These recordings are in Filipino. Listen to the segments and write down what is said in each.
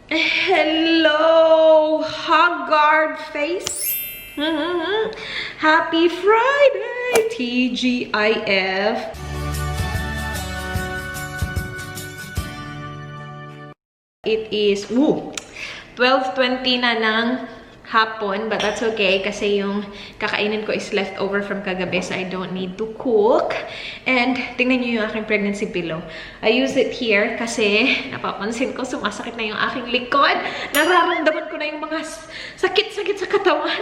Hello, Haggard face. Happy Friday, TGIF. It is 12:20 na ng hapon, but that's okay kasi yung kakainin ko is leftover from kagabi, so I don't need to cook. And tingnan nyo yung aking pregnancy pillow. I use it here kasi napapansin ko sumasakit na yung aking likod. Nararamdaman ko na yung mga sakit-sakit sa katawan.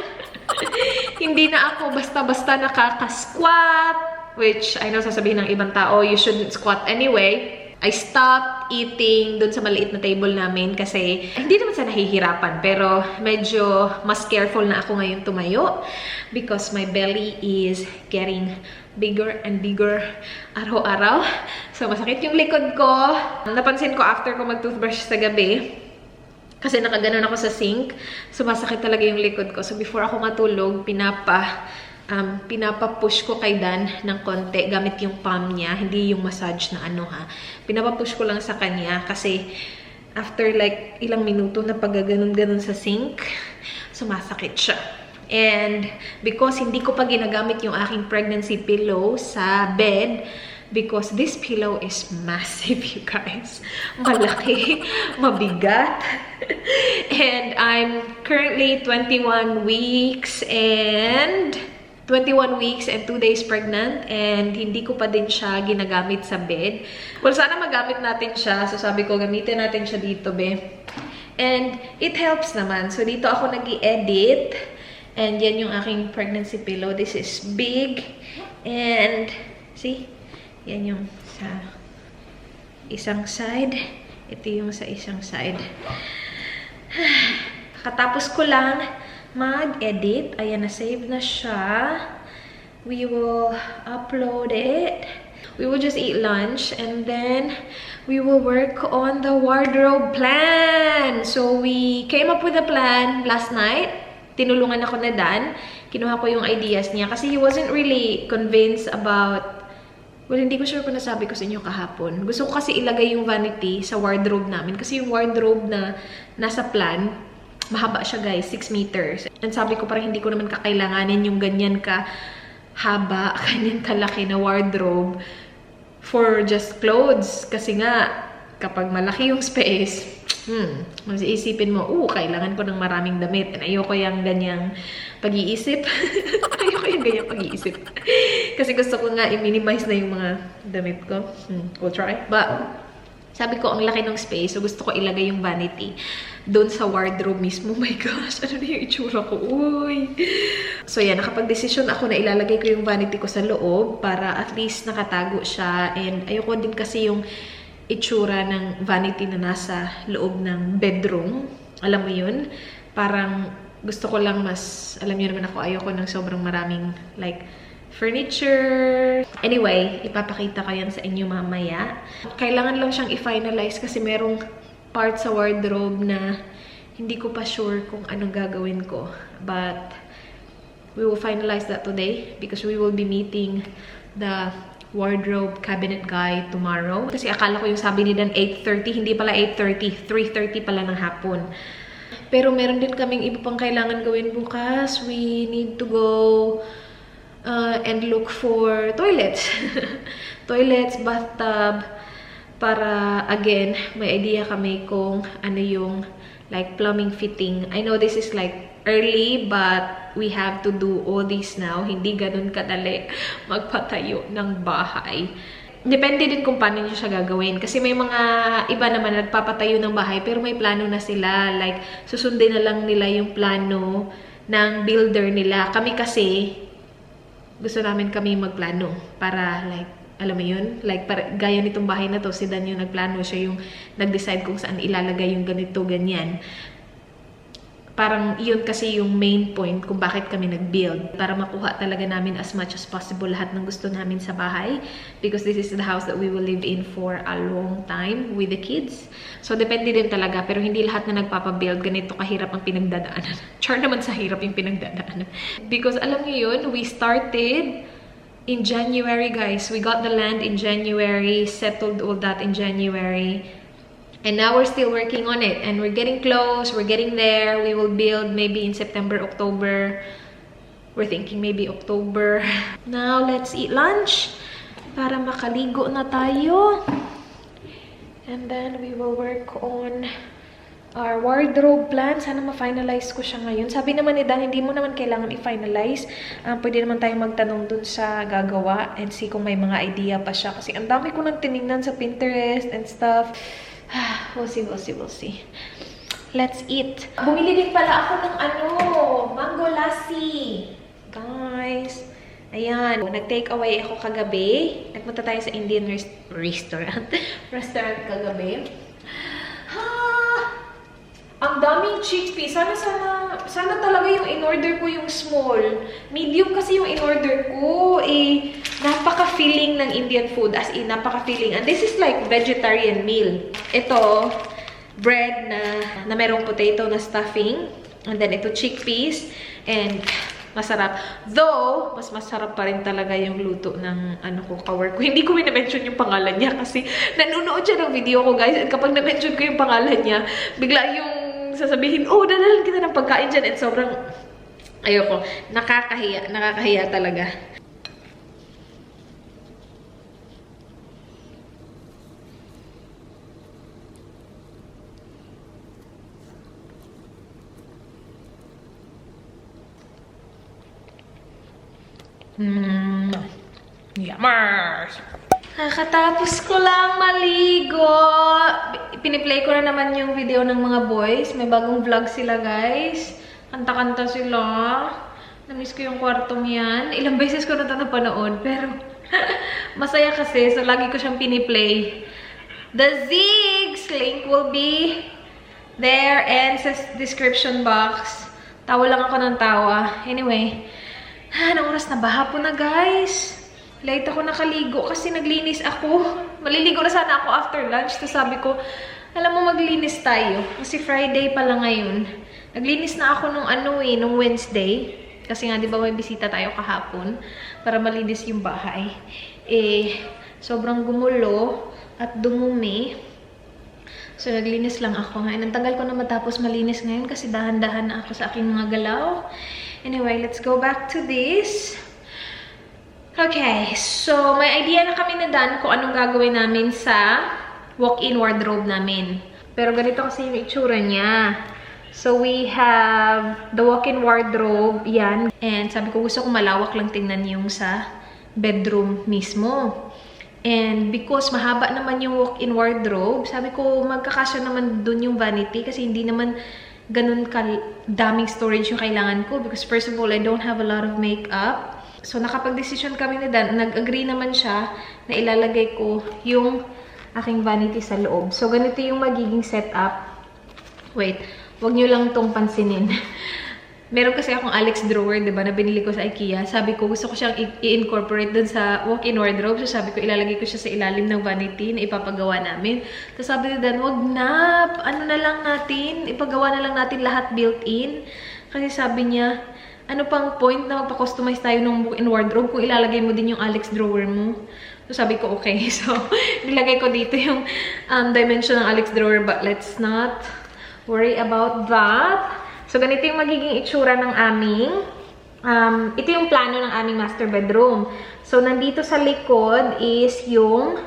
Hindi na ako basta-basta nakaka-squat, which I know sasabihin ng ibang tao, you shouldn't squat anyway. I stopped eating dun sa maliit na table namin kasi hindi naman sa nahihirapan, pero medyo mas careful na ako ngayon tumayo because my belly is getting bigger and bigger araw-araw. So masakit yung likod ko. Napansin ko after ko mag-toothbrush sa gabi, kasi nakaganon ako sa sink, sumasakit talaga yung likod ko. So before ako matulog, pinapapush ko kay Dan ng konti gamit yung palm niya, hindi yung massage na ano ha. Pinapapush ko lang sa kanya kasi after like ilang minuto na pagaganon-ganon sa sink, sumasakit siya. And because hindi ko pa ginagamit yung aking pregnancy pillow sa bed, because this pillow is massive, you guys. Malaki, mabigat. And I'm currently 21 weeks and 2 days pregnant, and hindi ko pa din siya ginagamit sa bed. Well, sana magamit natin siya. So sabi ko, gamitin natin siya dito, be. And it helps naman. So dito ako nag-i-edit. And yan yung aking pregnancy pillow. This is big. And see? Yan yung sa isang side. Ito yung sa isang side. Katapos ko lang mag-edit. Ayan, na-save na siya. We will upload it. We will just eat lunch and then we will work on the wardrobe plan. So we came up with a plan last night. Tinulungan ako na Dan. Kinuha ko yung ideas niya kasi he wasn't really convinced about, well, hindi ko sure kung nasabi ko sa inyo kahapon. Gusto ko kasi ilagay yung vanity sa wardrobe namin kasi yung wardrobe na nasa plan, mahaba siya guys, 6 meters. And sabi ko parang hindi ko naman kakailanganin yung ganyan ka haba, ganyan kalaki na wardrobe for just clothes. Kasi nga, kapag malaki yung space, mas iisipin mo, kailangan ko ng maraming damit. And ayoko yung ganyang pag-iisip. Ayoko yung ganyang pag-iisip. Kasi gusto ko nga i-minimize na yung mga damit ko. We'll try. But sabi ko, ang laki ng space, so gusto ko ilagay yung vanity doon sa wardrobe mismo. Oh my gosh, ano na yung itsura ko? Uy! So yan, nakapag-desisyon ako na ilalagay ko yung vanity ko sa loob para at least nakatago siya. And ayoko din kasi yung itsura ng vanity na nasa loob ng bedroom. Alam mo yun? Parang gusto ko lang mas, alam niyo naman ako, ayoko ng sobrang maraming like furniture. Anyway, ipapakita ko yan sa inyo mamaya. Kailangan lang siyang i-finalize kasi merong part sa wardrobe na hindi ko pa sure kung anong gagawin ko. But we will finalize that today because we will be meeting the wardrobe cabinet guy tomorrow. Kasi akala ko yung sabi ni Dan 8:30, hindi pala 8:30, 3:30 pala ng hapon. Pero meron din kaming iba pang kailangan gawin bukas. We need to go and look for toilets. Toilets, bathtub, para again, may idea kami kung ano yung like plumbing fitting. I know this is like early, but we have to do all this now. Hindi ganun kadali magpatayo ng bahay. Depende din kung paano nyo siya gagawin. Kasi may mga iba naman na nagpapatayo ng bahay, pero may plano na sila. Like, susundin na lang nila yung plano ng builder nila. Kami kasi, gusto namin kami magplano para like, alam mo yun? Like, gaya nitong bahay na to, si Dan yung nagplano, siya yung nag-decide kung saan ilalagay yung ganito, ganyan. Parang yun kasi yung main point kung bakit kami nag-build. Para makuha talaga namin as much as possible lahat ng gusto namin sa bahay. Because this is the house that we will live in for a long time with the kids. So, depende din talaga. Pero hindi lahat na nagpapabuild, ganito kahirap ang pinagdadaanan. Char naman sa hirap yung pinagdadaanan. Because alam niyo yun, we started in January, guys. We got the land in January, settled all that in January. And now we're still working on it. And we're getting close. We're getting there. We will build maybe in September, October. We're thinking maybe October. Now, let's eat lunch. Para makaligo na tayo. And then, we will work on our wardrobe plan. Sana ma-finalize ko siya ngayon. Sabi naman ni Dan, hindi mo naman kailangan i-finalize. Pwede naman tayo magtanong dun sa gagawa and see kung may mga idea pa siya. Kasi ang dami ko nang tinignan sa Pinterest and stuff. We'll see, we'll see, we'll see. Let's eat. Bumili din pala ako ng mango lassi. Guys. Ayan. Nag-take away ako kagabi. Nagpunta tayo sa Indian restaurant. Restaurant kagabi. Ang daming chickpeas. Sana talaga yung in-order ko yung small. Medium kasi yung in-order ko. Napaka-filling ng Indian food. As in, napaka-filling. And this is like vegetarian meal. Ito, bread na merong potato na stuffing. And then ito, chickpeas. And masarap. Though, mas masarap pa rin talaga yung luto ng kawork ko. Hindi ko na-mention yung pangalan niya kasi nanonood siya ng video ko, guys. At kapag na-mention ko yung pangalan niya, bigla yung sasabihin, dadalan kita ng pagkain dyan. At sobrang, ayoko, nakakahiya talaga. Yummers! Kakatapos ko lang maligo. Piniplay ko na naman yung video ng mga boys. May bagong vlog sila, guys. Kanta-kanta sila. Namiss ko yung kwartong yan. Ilang beses ko na ito napanood. Pero, masaya kasi. So, lagi ko siyang piniplay. The Ziggs link will be there and sa description box. Tawa lang ako ng tawa. Anyway, anong oras na ba? Hapon na, guys. Late ako nakaligo kasi naglinis ako. Maliligo na sana ako after lunch. Tapos sabi ko, alam mo, maglinis tayo. Kasi Friday pa lang ngayon. Naglinis na ako nung Wednesday. Kasi nga, di ba, may bisita tayo kahapon para malinis yung bahay. Sobrang gumulo at dumumi. So, naglinis lang ako ngayon. Ang tagal ko na matapos malinis ngayon kasi dahan-dahan na ako sa aking mga galaw. Anyway, let's go back to this. Okay, so may idea na kami na Dan kung anong gagawin namin sa walk-in wardrobe namin. Pero ganito kasi yung itsura niya. So we have the walk-in wardrobe, yan. And sabi ko gusto ko malawak lang tingnan yung sa bedroom mismo. And because mahaba naman yung walk-in wardrobe, sabi ko magkakasya naman dun yung vanity kasi hindi naman ganun daming storage yung kailangan ko. Because first of all, I don't have a lot of makeup. So, nakapag-decision kami ni Dan. Nag-agree naman siya na ilalagay ko yung aking vanity sa loob. So, ganito yung magiging setup. Wait, wag nyo lang itong pansinin. Meron kasi akong Alex drawer, diba, na binili ko sa IKEA. Sabi ko, gusto ko siyang i-incorporate dun sa walk-in wardrobe. So, sabi ko, ilalagay ko siya sa ilalim ng vanity na ipapagawa namin. Tapos sabi ni Dan, wag na, ipagawa na lang natin lahat built-in. Kasi sabi niya, ano pang point na magpa-customize tayo ng walk-in wardrobe kung ilalagay mo din yung Alex drawer mo? So, sabi ko, okay. So, nilagay ko dito yung dimension ng Alex drawer, but let's not worry about that. So, ganito yung magiging itsura ng aming, ito yung plano ng aming master bedroom. So, nandito sa likod is yung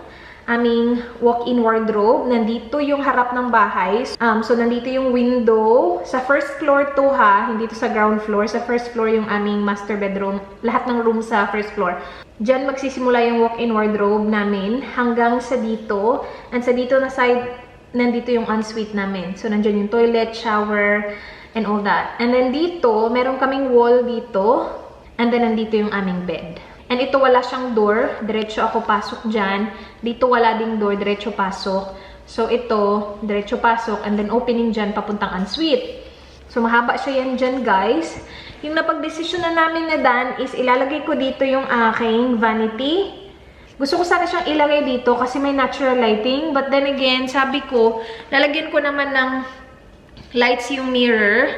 aming walk-in wardrobe. Nandito yung harap ng bahay. So, nandito yung window. Sa first floor to hindi to sa ground floor. Sa first floor yung aming master bedroom. Lahat ng room sa first floor. Diyan magsisimula yung walk-in wardrobe namin hanggang sa dito. And sa dito na side, nandito yung ensuite namin. So, nandyan yung toilet, shower, and all that. And then dito, meron kaming wall dito. And then nandito yung aming bed. And ito wala siyang door, diretso ako pasok dyan. Dito wala ding door, diretso pasok. So ito, diretso pasok, and then opening dyan, papuntang ensuite. So mahaba siya yan dyan, guys. Yung napag-desisyon na namin na Dan is ilalagay ko dito yung aking vanity. Gusto ko sana siyang ilagay dito kasi may natural lighting. But then again, sabi ko, lalagyan ko naman ng lights yung mirror.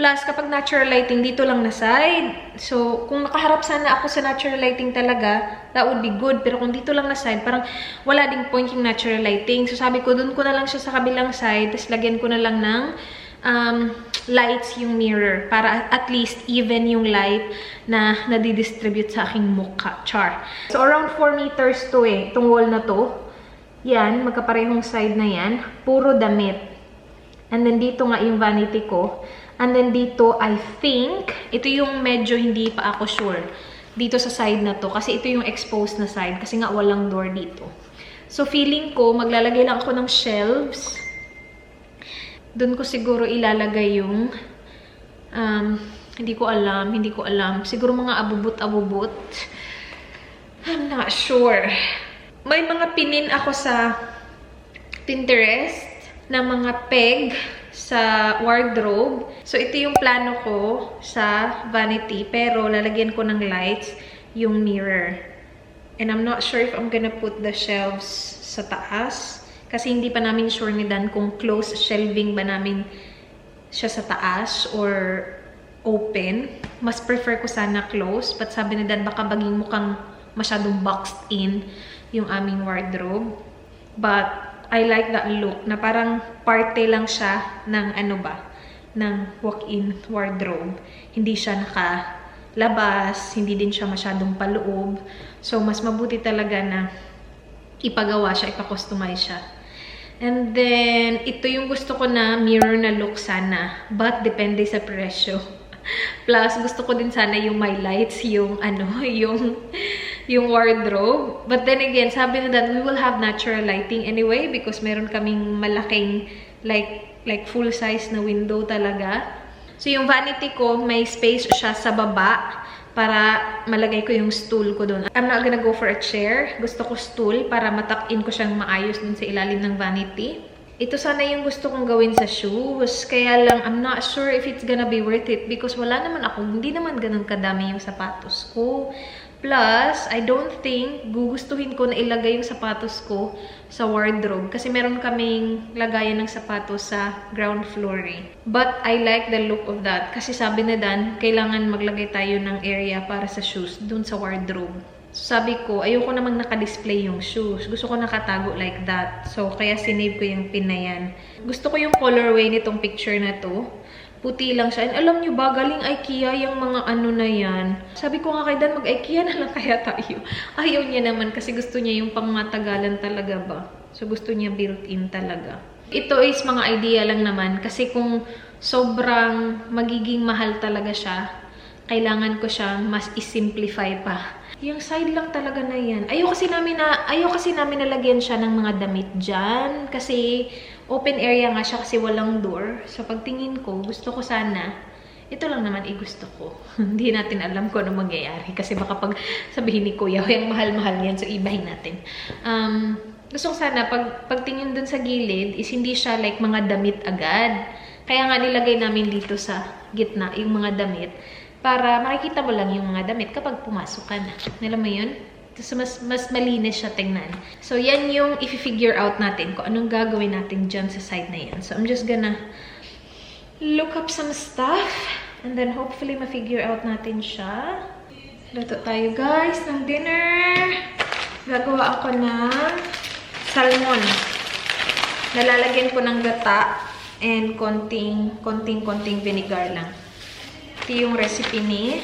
Plus, kapag natural lighting, dito lang na side. So, kung nakaharap sana ako sa natural lighting talaga, that would be good. Pero kung dito lang na side, parang wala ding point yung natural lighting. So, sabi ko, dun ko na lang siya sa kabilang side. Tapos, lagyan ko na lang ng lights yung mirror. Para at least even yung light na nadidistribute sa aking mukha. Char. So, around 4 meters to eh. Itong wall na to. Yan, magkaparehong side na yan. Puro damit. And then, dito nga yung vanity ko. And then dito, I think, ito yung medyo hindi pa ako sure. Dito sa side na to. Kasi ito yung exposed na side. Kasi nga walang door dito. So, feeling ko, maglalagay lang ako ng shelves. Doon ko siguro ilalagay yung, hindi ko alam. Siguro mga abubot-abubot. I'm not sure. May mga pinin ako sa Pinterest na mga peg sa wardrobe. So, ito yung plano ko sa vanity. Pero, lalagyan ko ng lights yung mirror. And I'm not sure if I'm gonna put the shelves sa taas. Kasi hindi pa namin sure ni Dan kung closed shelving ba namin siya sa taas or open. Mas prefer ko sana close. But sabi ni Dan, baka baging mukhang masyadong boxed in yung aming wardrobe. But, I like that look, na parang parte lang siya ng ng walk-in wardrobe. Hindi siya nakalabas, hindi din siya masyadong paloob. So, mas mabuti talaga na ipagawa siya, ipa-customize siya. And then, ito yung gusto ko na mirror na look sana. But, depende sa presyo. Plus, gusto ko din sana yung my lights, yung yung wardrobe. But then again, sabi na that we will have natural lighting anyway because meron kaming malaking like full size na window talaga. So yung vanity ko, may space siya sa baba para malagay ko yung stool ko doon. I'm not gonna go for a chair. Gusto ko stool para matak-in ko siyang maayos dun sa ilalim ng vanity. Ito sana yung gusto kong gawin sa shoes. Kaya lang, I'm not sure if it's gonna be worth it because wala naman ako, hindi naman ganun kadami yung sapatos ko. Plus, I don't think gugustuhin ko na ilagay yung sapatos ko sa wardrobe. Kasi meron kaming lagayan ng sapatos sa ground floor eh. But I like the look of that. Kasi sabi na Dan, kailangan maglagay tayo ng area para sa shoes dun sa wardrobe. So sabi ko, ayoko namang naka-display yung shoes. Gusto ko nakatago like that. So, kaya sinave ko yung pin na yan. Gusto ko yung colorway nitong picture na to. Puti lang siya. And alam nyo ba, galing IKEA yung mga ano na yan. Sabi ko nga kay Dan, mag-IKEA na lang kaya tayo. Ayaw niya naman kasi gusto niya yung pangmatagalan talaga ba. So gusto niya built-in talaga. Ito is mga idea lang naman kasi kung sobrang magiging mahal talaga siya, kailangan ko siya mas i-simplify pa. Yung side lang talaga na yan. Ayaw kasi namin nalagyan siya ng mga damit dyan. Kasi open area nga siya kasi walang door. So pagtingin ko, gusto ko sana, ito lang naman gusto ko. Hindi natin alam kung ano mangyayari. Kasi baka pag sabihin ni Kuya, yung mahal-mahal yan, so ibahin natin. Gusto ko sana, pagtingin dun sa gilid, is hindi siya like mga damit agad. Kaya nga nilagay namin dito sa gitna, yung mga damit. Para makikita mo lang yung mga damit kapag pumasok ka na. Alam mo yun? So, mas malinis siya tingnan. So, yan yung i-figure out natin kung anong gagawin natin dyan sa side na yan. So, I'm just gonna look up some stuff and then hopefully ma-figure out natin siya. Luto tayo guys ng dinner. Gagawa ako ng salmon. Nalalagyan ko ng gata and konting vinegar lang. Ito yung recipe ni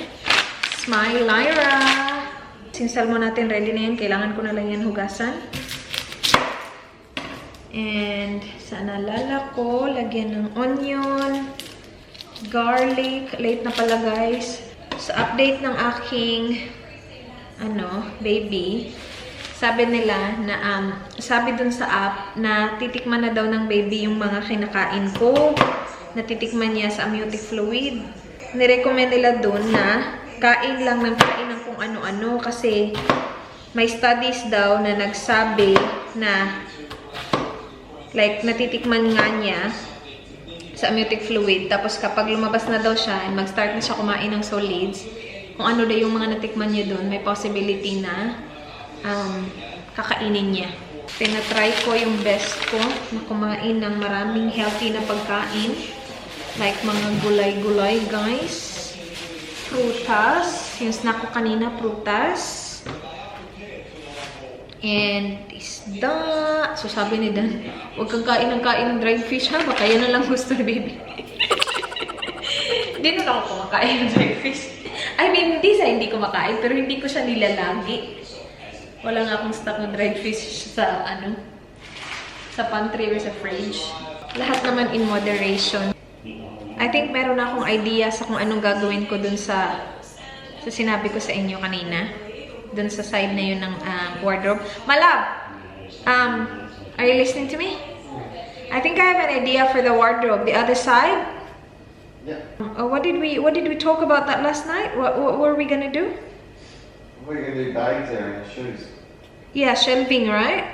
Smile Lyra. Yung salmon natin ready na yan. Kailangan ko na lang yan hugasan. And sa nalala ko, lagyan ng onion, garlic. Late na pala guys. Sa update ng aking baby, sabi nila na sabi dun sa app na titikman na daw ng baby yung mga kinakain ko. Natitikman niya sa amniotic fluid. Nirecommend nila dun na kain lang ng kain ng kung ano-ano kasi may studies daw na nagsabi na like natitikman nga niya sa amniotic fluid tapos kapag lumabas na daw siya and mag-start na siya kumain ng solids, kung ano daw yung mga natikman niya dun, may possibility na kakainin niya. Tinatry ko yung best ko na kumain ng maraming healthy na pagkain. Like mga gulay-gulay, guys. Prutas. Yung snack ko kanina, prutas. And isda. So sabi ni Dan, huwag kang kain ng dried fish ha. Baka yan na lang gusto ni baby. Hindi na ako kumakain ng dried fish. I mean, hindi ko makain, pero hindi ko siya nilalagi. Wala nga akong stock ng dried fish sa sa pantry or sa fridge. Lahat naman in moderation. I think meron na akong idea sa kung anong gagawin ko dun sa sinabi ko sa inyo kanina. Dun sa side na yun ng wardrobe. Malab! Are you listening to me? I think I have an idea for the wardrobe. The other side? Yeah. What did we talk about that last night? What were we gonna do? We're gonna do bags there and shoes. Yeah, shelving, right?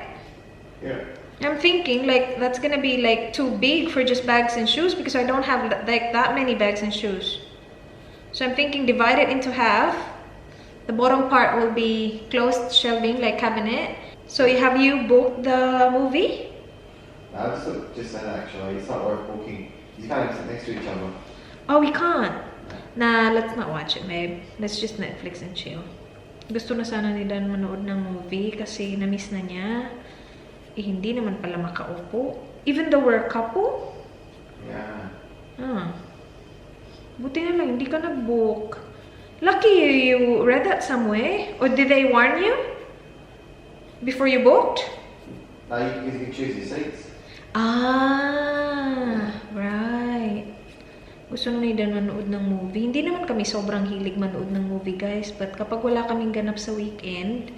Yeah. I'm thinking like that's gonna be like too big for just bags and shoes because I don't have like that many bags and shoes. So I'm thinking divide it into half. The bottom part will be closed shelving like cabinet. So have you booked the movie? No, it's just that actually. It's not worth booking. You can't even sit next to each other. Oh, we can't. Nah, let's not watch it, babe. Let's just Netflix and chill. Gusto na sana ni Dan manood ng movie kasi na-miss na niya. Hindi naman pala makaupo. Even though we're a couple? Yeah. Buti na lang, hindi ka nag-book. Lucky you read that somewhere. Or did they warn you? Before you booked? No, you can choose your seats. Right. Gusto na ni Dan manood ng movie. Hindi naman kami sobrang hilig manood ng movie, guys. But kapag wala kaming ganap sa weekend,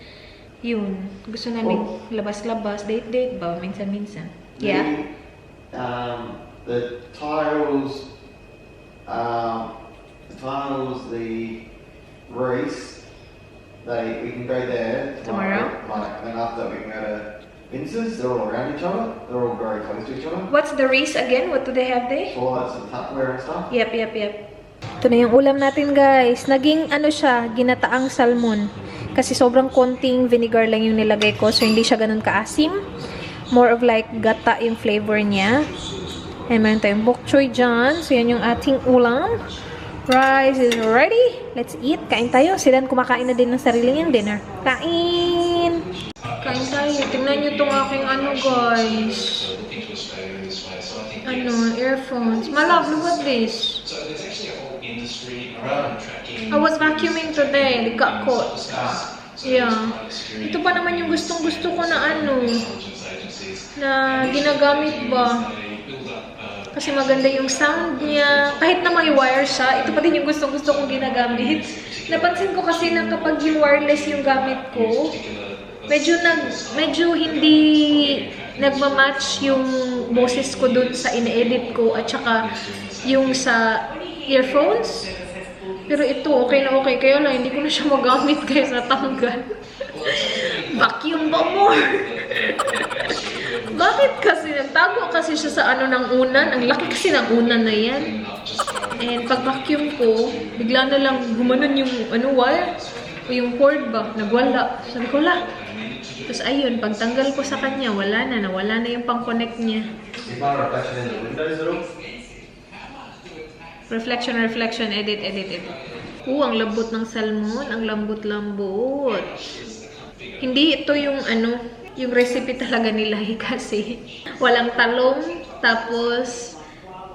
yun. Gusto namin labas-labas, date-date ba? Minsan-minsan. Yeah? The tiles, the Reese, we can go there Tomorrow? Then after that we can go to Vince's. They're all around each other. They're all very close to each other. What's the Reese again? What do they have there? Toilets and Tupperware and stuff. Yep. Ito na yung ulam natin, guys. Naging siya, ginataang salmon. Kasi sobrang konting vinegar lang yung nilagay ko. So, hindi siya ganun kaasim. More of like gata yung flavor niya. And meron tayong bok choy dyan. So, yan yung ating ulam. Rice is ready. Let's eat. Kain tayo. Si Dan kumakain na din ng sarili niyang dinner. Kain! Kain tayo. Tingnan niyo itong aking guys. Earphones. My love, look at this. I was vacuuming today. It got caught. Yeah. Ito pa naman yung gustong-gusto ko na na ginagamit ba. Kasi maganda yung sound niya. Kahit na may wire siya, ito pa din yung gustong-gusto kong ginagamit. Napansin ko kasi na kapag yung wireless yung gamit ko, medyo hindi nagmamatch yung boses ko dun sa ine-edit ko at saka yung sa earphones. Pero ito, okay na okay. Kaya lang, hindi ko na siya magamit guys, natanggal. Vacuum ba more? Bakit kasi? Nagtago kasi siya sa ng unan. Ang laki kasi ng unan na yan. And pag vacuum ko, bigla na lang gumanon yung wire. O yung cord ba? Nagwala. Sabi ko, la. Tapos ayun, pagtanggal ko sa kanya, nawala na yung pang-connect niya. Reflection in the windows at all? Reflection, edit. Ang lambot ng salmon, ang lambot-lambot. Hindi ito yung yung recipe talaga nila kasi walang talong, tapos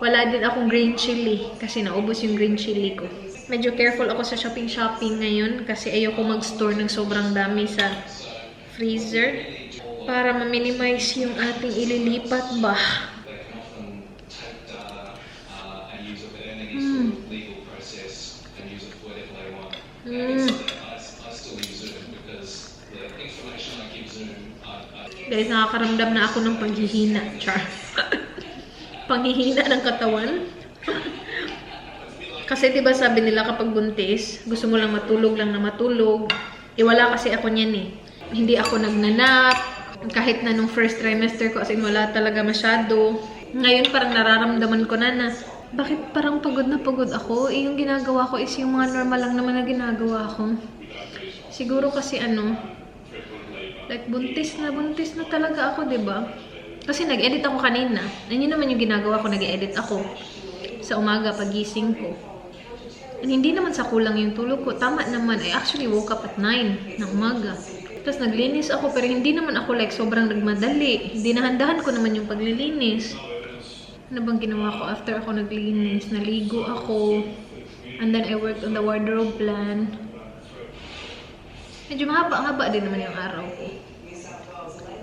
wala din akong green chili kasi naubos yung green chili ko. Medyo careful ako sa shopping ngayon kasi ayoko mag-store ng sobrang dami sa freezer para ma-minimize yung ating ililipat ba. Guys, nakakaramdam na ako ng paghihina. Char. Panghihina ng katawan. Kasi diba sabi nila kapag buntis, gusto mo lang matulog. Wala kasi ako niyan eh. Hindi ako nagnanap. Kahit na nung first trimester ko, as in wala talaga masyado. Ngayon parang nararamdaman ko na bakit parang pagod na pagod ako? Yung ginagawa ko is yung mga normal lang naman na ginagawa ko. Siguro kasi like buntis na talaga ako, 'di ba? Kasi nag-edit ako kanina. Yun naman yung ginagawa ko, nag-edit ako. sa umaga pagising ko. And hindi naman sa kulang yung tulog ko. Tama naman. I actually woke up at 9 ng umaga. Tapos naglinis ako, pero hindi naman ako like sobrang nagmadali. Dinahandahan ko naman yung paglilinis. Ano bang ginawa ko after ako naglinis? Naligo ako. And then I worked on the wardrobe plan. Medyo mahaba-haba din naman yung araw ko.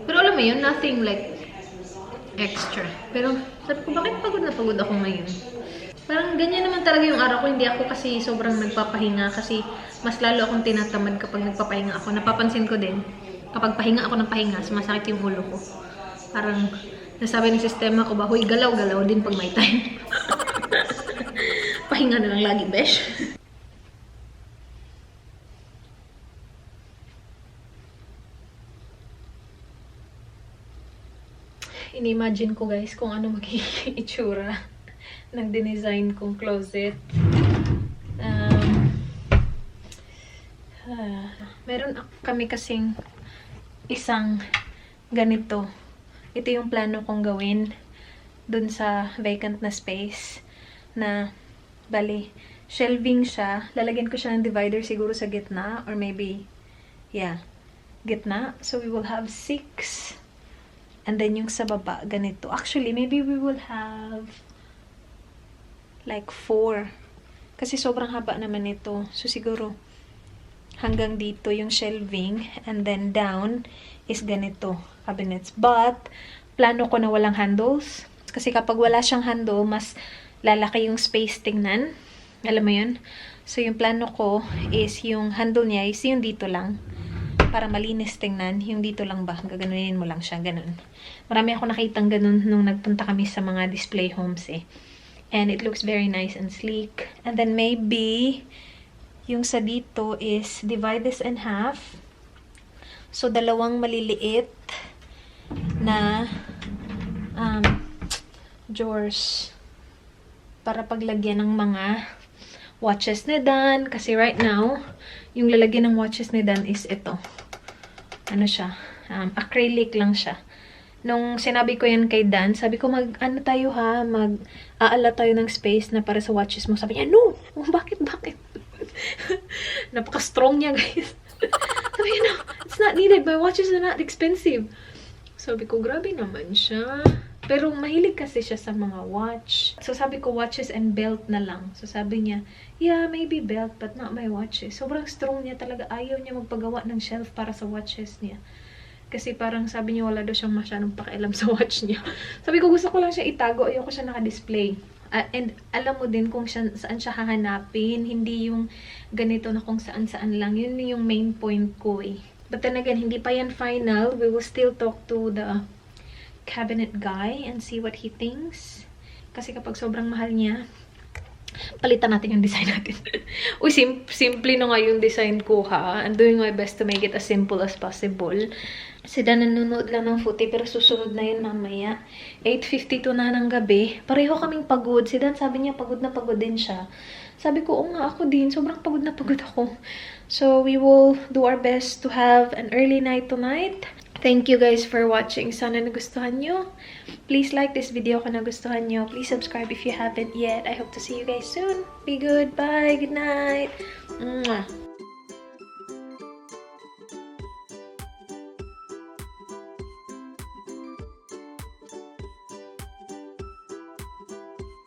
Pero alam mo yun, nothing like extra. Pero sabi ko, bakit pagod na pagod ako ngayon? Parang ganyan naman talaga yung araw ko. Hindi ako kasi sobrang nagpapahinga kasi mas lalo akong tinatamad kapag nagpapahinga ako. Napapansin ko din, kapag pahinga ako ng pahinga, sumasakit yung ulo ko. Parang nasabi ng sistema ko ba, huy, galaw-galaw din pag may time. Pahinga na lang lagi, besh. Inimagine ko guys kung ano magiging itsura ng dinesign kong closet. Meron kami kasing isang ganito. Ito yung plano kong gawin dun sa vacant na space na bali, shelving siya. Lalagyan ko siya ng divider siguro sa gitna or maybe, yeah, gitna. So we will have 6. And then yung sa baba, ganito. Actually, maybe we will have like 4. Kasi sobrang haba naman ito. So siguro hanggang dito yung shelving. And then down is ganito, cabinets. But, plano ko na walang handles. Kasi kapag wala siyang handle, mas lalaki yung space tingnan. Alam mo yun? So yung plano ko is yung handle niya is yung dito lang. Para malinis tingnan, yung dito lang ba, gaganunin mo lang siya, ganun. Marami ako nakitang ganun nung nagpunta kami sa mga display homes eh. And it looks very nice and sleek. And then maybe, yung sa dito is divide this in half. So, dalawang maliliit na drawers para paglagyan ng mga watches ni Dan. Kasi right now, yung lalagyan ng watches ni Dan is ito. Ano siya? Acrylic lang siya. Nung sinabi ko yan kay Dan, sabi ko, ano tayo ha? Mag-aala tayo ng space na para sa watches mo. Sabi niya, no! Bakit? Napaka-strong niya, guys. Sabi niya, no, it's not needed. My watches are not expensive. Sabi ko, grabe naman siya. Pero mahilig kasi siya sa mga watch. So sabi ko, watches and belt na lang. So sabi niya, yeah, maybe belt, but not my watches. Sobrang strong niya talaga. Ayaw niya magpagawa ng shelf para sa watches niya. Kasi parang sabi niya, wala daw siyang masyadong pakialam sa watch niya. Sabi ko, gusto ko lang siya itago. Ayoko siya naka-display. And alam mo din kung saan siya hahanapin. Hindi yung ganito na kung saan-saan lang. Yun yung main point ko eh. But then again, hindi pa yan final. We will still talk to the cabinet guy and see what he thinks. Kasi kapag sobrang mahal niya, palitan natin yung design natin. Uy, simple na nga yung design ko ha. I'm doing my best to make it as simple as possible. Si Dan nanonood lang ng footy pero susunod na yun mamaya. 8:52 na ng gabi. Pareho kaming pagod. Si Dan sabi niya pagod na pagod din siya. Sabi ko, oo nga ako din. Sobrang pagod na pagod ako. So we will do our best to have an early night tonight. Thank you guys for watching. Sana nagustuhan nyo. Please like this video kung nagustuhan nyo. Please subscribe if you haven't yet. I hope to see you guys soon. Be good. Bye. Good night. Mwah.